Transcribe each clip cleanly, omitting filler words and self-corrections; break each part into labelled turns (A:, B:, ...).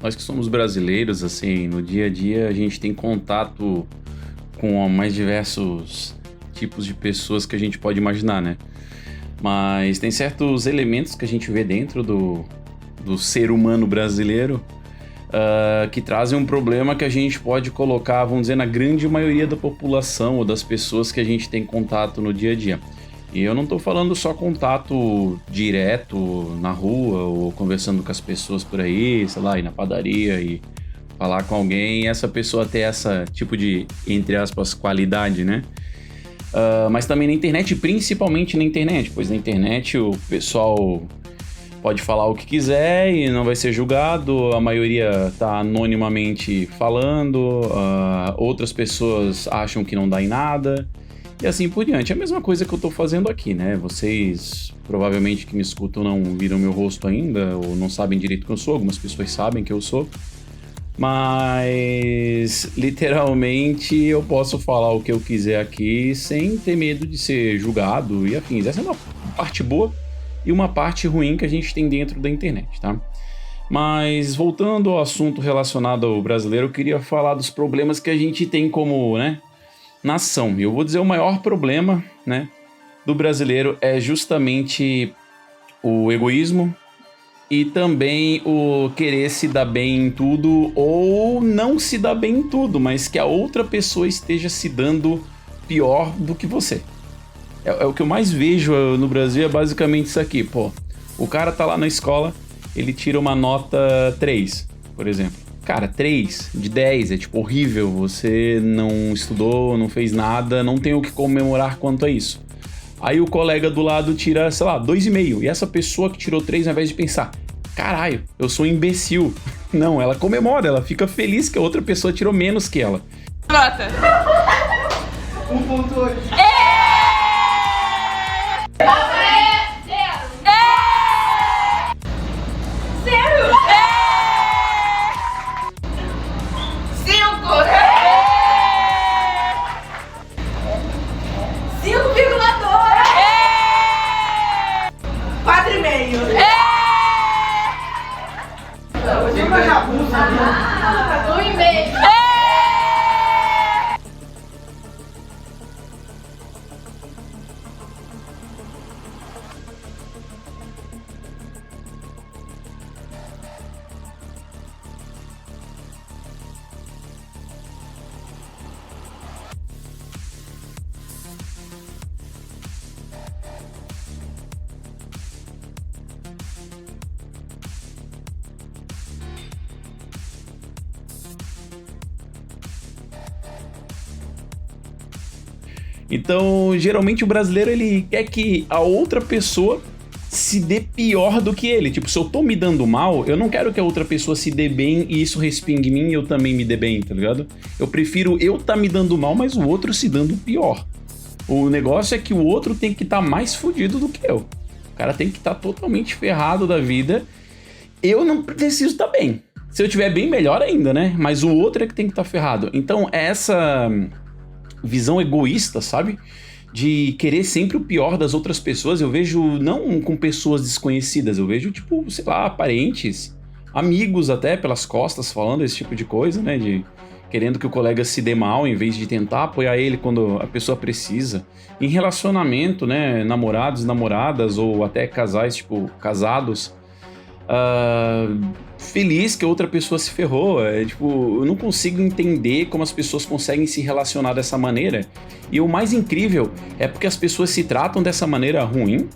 A: nós que somos brasileiros, assim, no dia a dia a gente tem contato com mais diversos tipos de pessoas que a gente pode imaginar, né? Mas tem certos elementos que a gente vê dentro do ser humano brasileiro que trazem um problema que a gente pode colocar, vamos dizer, na grande maioria da população ou das pessoas que a gente tem contato no dia a dia. E eu não tô falando só contato direto na rua ou conversando com as pessoas por aí, sei lá, ir na padaria e falar com alguém e essa pessoa ter essa tipo de, entre aspas, qualidade, né? Mas também na internet, principalmente na internet, pois na internet o pessoal pode falar o que quiser e não vai ser julgado, a maioria tá anonimamente falando, outras pessoas acham que não dá em nada, e assim por diante. É a mesma coisa que eu tô fazendo aqui, né? Vocês, provavelmente que me escutam, não viram meu rosto ainda, ou não sabem direito quem eu sou, algumas pessoas sabem que eu sou, mas literalmente eu posso falar o que eu quiser aqui sem ter medo de ser julgado e afins. Essa é uma parte boa e uma parte ruim que a gente tem dentro da internet, tá? Mas voltando ao assunto relacionado ao brasileiro, eu queria falar dos problemas que a gente tem como, né, nação. Eu vou dizer o maior problema, né, do brasileiro é justamente o egoísmo e também o querer se dar bem em tudo ou não se dar bem em tudo, mas que a outra pessoa esteja se dando pior do que você. É o que eu mais vejo no Brasil, é basicamente isso aqui, pô. O cara tá lá na escola, ele tira uma nota 3, por exemplo. Cara, 3 de 10 é tipo horrível, você não estudou, não fez nada, não tem o que comemorar quanto a isso. Aí o colega do lado tira, sei lá, 2,5. E essa pessoa que tirou 3, ao invés de pensar, caralho, eu sou um imbecil. Não, ela comemora, ela fica feliz que a outra pessoa tirou menos que ela.
B: Nota.
C: 1,8.
A: Então, geralmente o brasileiro, ele quer que a outra pessoa se dê pior do que ele. Tipo, se eu tô me dando mal, eu não quero que a outra pessoa se dê bem e isso respingue em mim e eu também me dê bem, tá ligado? Eu prefiro eu tá me dando mal, mas o outro se dando pior. O negócio é que o outro tem que estar mais fudido do que eu. O cara tem que estar totalmente ferrado da vida. Eu não preciso estar bem. Se eu tiver bem, melhor ainda, né? Mas o outro é que tem que estar ferrado. Então, essa visão egoísta, sabe? De querer sempre o pior das outras pessoas, eu vejo não com pessoas desconhecidas, eu vejo, tipo, sei lá, parentes, amigos até, pelas costas, falando esse tipo de coisa, né? De querendo que o colega se dê mal, em vez de tentar apoiar ele quando a pessoa precisa. Em relacionamento, né? Namorados, namoradas, ou até casais, tipo, casados, feliz que a outra pessoa se ferrou. Tipo, eu não consigo entender como as pessoas conseguem se relacionar dessa maneira. E o mais incrível é porque as pessoas se tratam dessa maneira ruim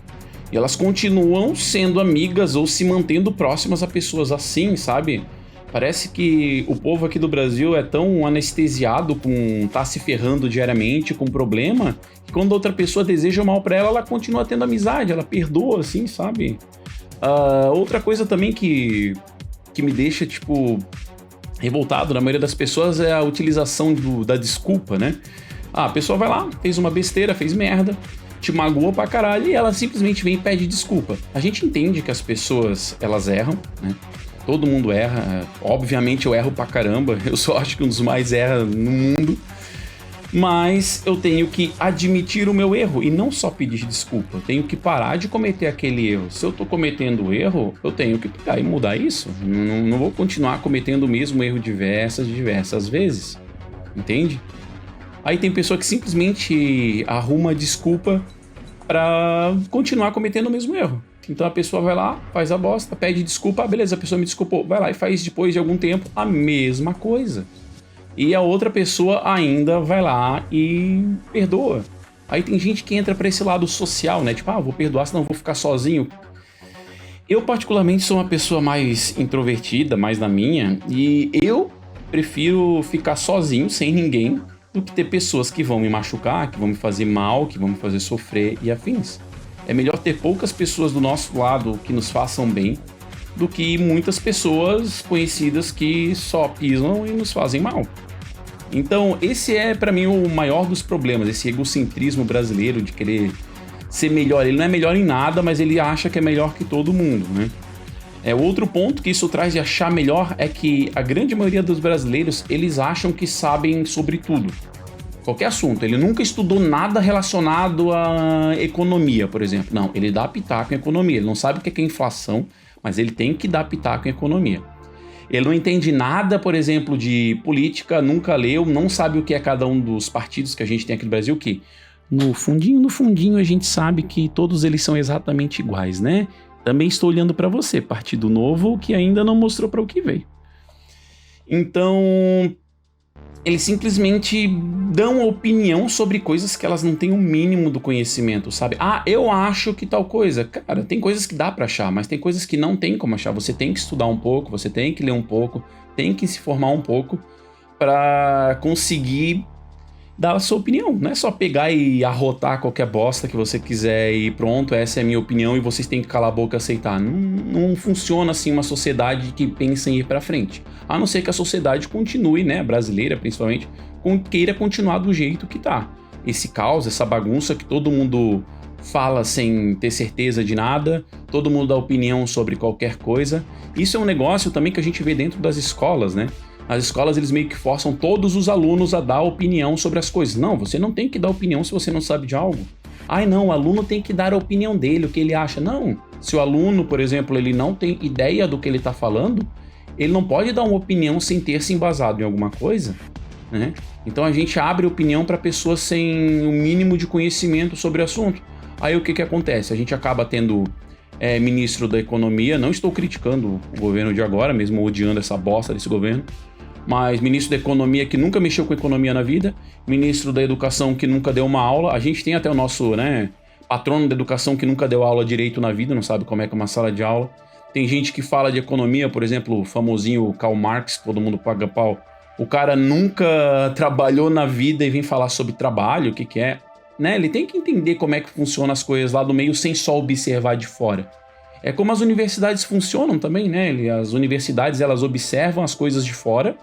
A: e elas continuam sendo amigas ou se mantendo próximas a pessoas assim, sabe? Parece que o povo aqui do Brasil é tão anestesiado com tá se ferrando diariamente com problema, que quando outra pessoa deseja mal pra ela, ela continua tendo amizade, ela perdoa, assim, sabe? Outra coisa também que me deixa, tipo, revoltado na maioria das pessoas é a utilização da desculpa, né? A pessoa vai lá, fez uma besteira, fez merda, te magoou pra caralho e ela simplesmente vem e pede desculpa. A gente entende que as pessoas, elas erram, né? Todo mundo erra. Obviamente eu erro pra caramba, eu só acho que um dos mais erra no mundo. Mas eu tenho que admitir o meu erro e não só pedir desculpa. Eu tenho que parar de cometer aquele erro. Se eu tô cometendo erro, eu tenho que pegar e mudar isso. Não vou continuar cometendo o mesmo erro diversas vezes. Entende? Aí tem pessoa que simplesmente arruma desculpa pra continuar cometendo o mesmo erro. Então a pessoa vai lá, faz a bosta, pede desculpa, beleza, a pessoa me desculpou, vai lá e faz depois de algum tempo a mesma coisa. E a outra pessoa ainda vai lá e perdoa. Aí tem gente que entra pra esse lado social, né? Tipo, vou perdoar, senão vou ficar sozinho. Eu particularmente sou uma pessoa mais introvertida, mais na minha, e eu prefiro ficar sozinho, sem ninguém, do que ter pessoas que vão me machucar, que vão me fazer mal, que vão me fazer sofrer e afins. É melhor ter poucas pessoas do nosso lado que nos façam bem do que muitas pessoas conhecidas que só pisam e nos fazem mal. Então, esse é pra mim o maior dos problemas, esse egocentrismo brasileiro de querer ser melhor. Ele não é melhor em nada, mas ele acha que é melhor que todo mundo, né? Outro ponto que isso traz de achar melhor é que a grande maioria dos brasileiros, eles acham que sabem sobre tudo. Qualquer assunto. Ele nunca estudou nada relacionado à economia, por exemplo. Não, ele dá pitaco em economia. Ele não sabe o que é inflação, mas ele tem que dar pitaco em economia. Ele não entende nada, por exemplo, de política, nunca leu, não sabe o que é cada um dos partidos que a gente tem aqui no Brasil, que no fundinho a gente sabe que todos eles são exatamente iguais, né? Também estou olhando para você, Partido Novo, que ainda não mostrou para o que veio. Então, eles simplesmente dão opinião sobre coisas que elas não têm o mínimo do conhecimento, sabe? Eu acho que tal coisa. Cara, tem coisas que dá pra achar, mas tem coisas que não tem como achar. Você tem que estudar um pouco, você tem que ler um pouco, tem que se formar um pouco pra conseguir dar a sua opinião. Não é só pegar e arrotar qualquer bosta que você quiser e pronto, essa é a minha opinião e vocês têm que calar a boca e aceitar. Não funciona assim uma sociedade que pensa em ir pra frente. A não ser que a sociedade continue, né, brasileira principalmente, queira continuar do jeito que tá. Esse caos, essa bagunça que todo mundo fala sem ter certeza de nada, todo mundo dá opinião sobre qualquer coisa. Isso é um negócio também que a gente vê dentro das escolas, né? Nas escolas eles meio que forçam todos os alunos a dar opinião sobre as coisas. Não, você não tem que dar opinião se você não sabe de algo. Não, o aluno tem que dar a opinião dele, o que ele acha. Não, se o aluno, por exemplo, ele não tem ideia do que ele está falando, ele não pode dar uma opinião sem ter se embasado em alguma coisa, né? Então a gente abre opinião para pessoas sem o mínimo de conhecimento sobre o assunto. Aí o que acontece? A gente acaba tendo ministro da economia, não estou criticando o governo de agora, mesmo odiando essa bosta desse governo, mas ministro da economia que nunca mexeu com economia na vida, ministro da educação que nunca deu uma aula, a gente tem até o nosso, patrono da educação que nunca deu aula direito na vida, não sabe como é que é uma sala de aula. Tem gente que fala de economia, por exemplo, o famosinho Karl Marx, todo mundo paga pau. O cara nunca trabalhou na vida e vem falar sobre trabalho, o que é, né? Ele tem que entender como é que funcionam as coisas lá do meio sem só observar de fora. É como as universidades funcionam também, né? As universidades, elas observam as coisas de fora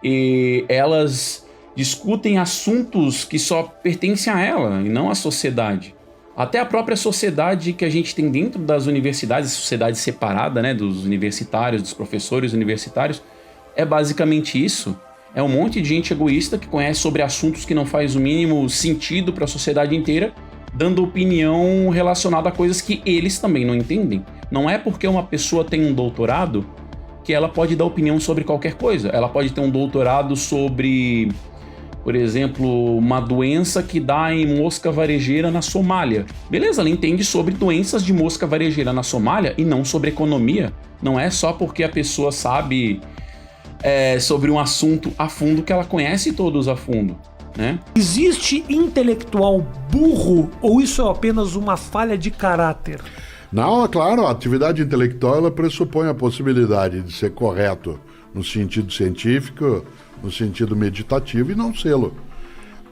A: e elas discutem assuntos que só pertencem a ela e não à sociedade. Até a própria sociedade que a gente tem dentro das universidades, sociedade separada, né, dos universitários, dos professores universitários, é basicamente isso. É um monte de gente egoísta que conhece sobre assuntos que não faz o mínimo sentido para a sociedade inteira, dando opinião relacionada a coisas que eles também não entendem. Não é porque uma pessoa tem um doutorado que ela pode dar opinião sobre qualquer coisa. Ela pode ter um doutorado sobre, por exemplo, uma doença que dá em mosca varejeira na Somália. Beleza, ela entende sobre doenças de mosca varejeira na Somália e não sobre economia. Não é só porque a pessoa sabe sobre um assunto a fundo que ela conhece todos a fundo, né?
B: Existe intelectual burro ou isso é apenas uma falha de caráter?
C: Não, é claro, a atividade intelectual ela pressupõe a possibilidade de ser correto no sentido científico, no sentido meditativo e não sê-lo.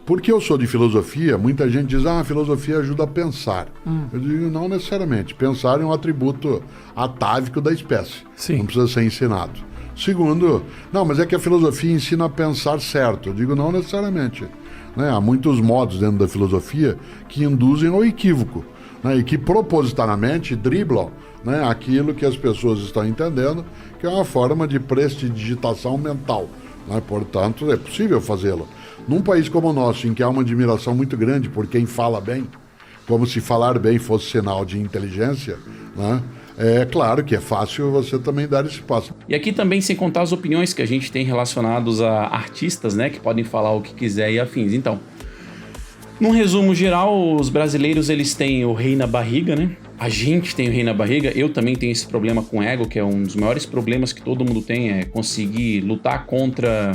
C: Porque eu sou de filosofia, muita gente diz, a filosofia ajuda a pensar. Eu digo, não necessariamente. Pensar é um atributo atávico da espécie.
B: Sim.
C: Não precisa ser ensinado. Segundo, não, mas é que a filosofia ensina a pensar certo. Eu digo, não necessariamente. Né? Há muitos modos dentro da filosofia que induzem ao equívoco, né? E que propositadamente driblam, né, aquilo que as pessoas estão entendendo, que é uma forma de prestidigitação mental. né? Portanto, é possível fazê-lo. Num país como o nosso, em que há uma admiração muito grande por quem fala bem, como se falar bem fosse sinal de inteligência, né? É claro que é fácil você também dar esse passo.
A: E aqui também sem contar as opiniões que a gente tem relacionados a artistas, né, que podem falar o que quiser e afins. Então, num resumo geral, os brasileiros eles têm o rei na barriga, né? A gente tem o rei na barriga, eu também tenho esse problema com ego, que é um dos maiores problemas que todo mundo tem, é conseguir lutar contra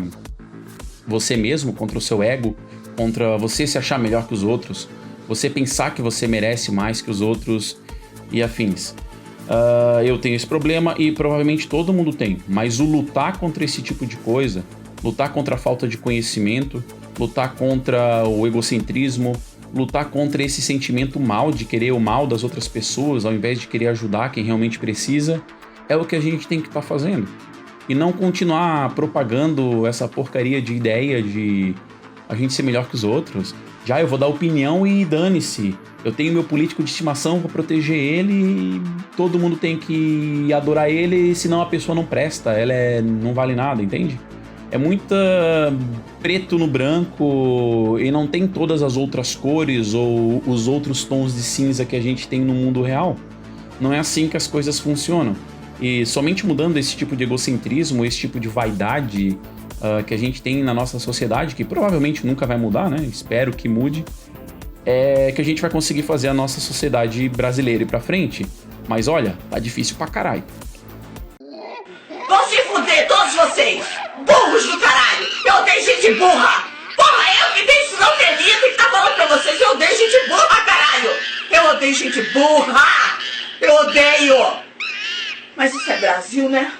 A: você mesmo, contra o seu ego, contra você se achar melhor que os outros, você pensar que você merece mais que os outros e afins. Eu tenho esse problema e provavelmente todo mundo tem, mas o lutar contra esse tipo de coisa, lutar contra a falta de conhecimento, lutar contra o egocentrismo, lutar contra esse sentimento mal de querer o mal das outras pessoas ao invés de querer ajudar quem realmente precisa, é o que a gente tem que estar fazendo. E não continuar propagando essa porcaria de ideia de a gente ser melhor que os outros. Já eu vou dar opinião e dane-se. Eu tenho meu político de estimação, vou proteger ele e todo mundo tem que adorar ele, senão a pessoa não presta, não vale nada, entende? É muita preto no branco e não tem todas as outras cores ou os outros tons de cinza que a gente tem no mundo real. Não é assim que as coisas funcionam. E somente mudando esse tipo de egocentrismo, esse tipo de vaidade que a gente tem na nossa sociedade, que provavelmente nunca vai mudar, né? Espero que mude, é que a gente vai conseguir fazer a nossa sociedade brasileira ir pra frente. Mas olha, tá difícil pra caralho.
D: Vão se fuder todos vocês! Burros do caralho! Eu odeio gente burra! Porra, eu que tenho isso não delito e tá falando pra vocês que eu odeio gente burra, caralho! Eu odeio gente burra! Eu odeio! Mas isso é Brasil, né?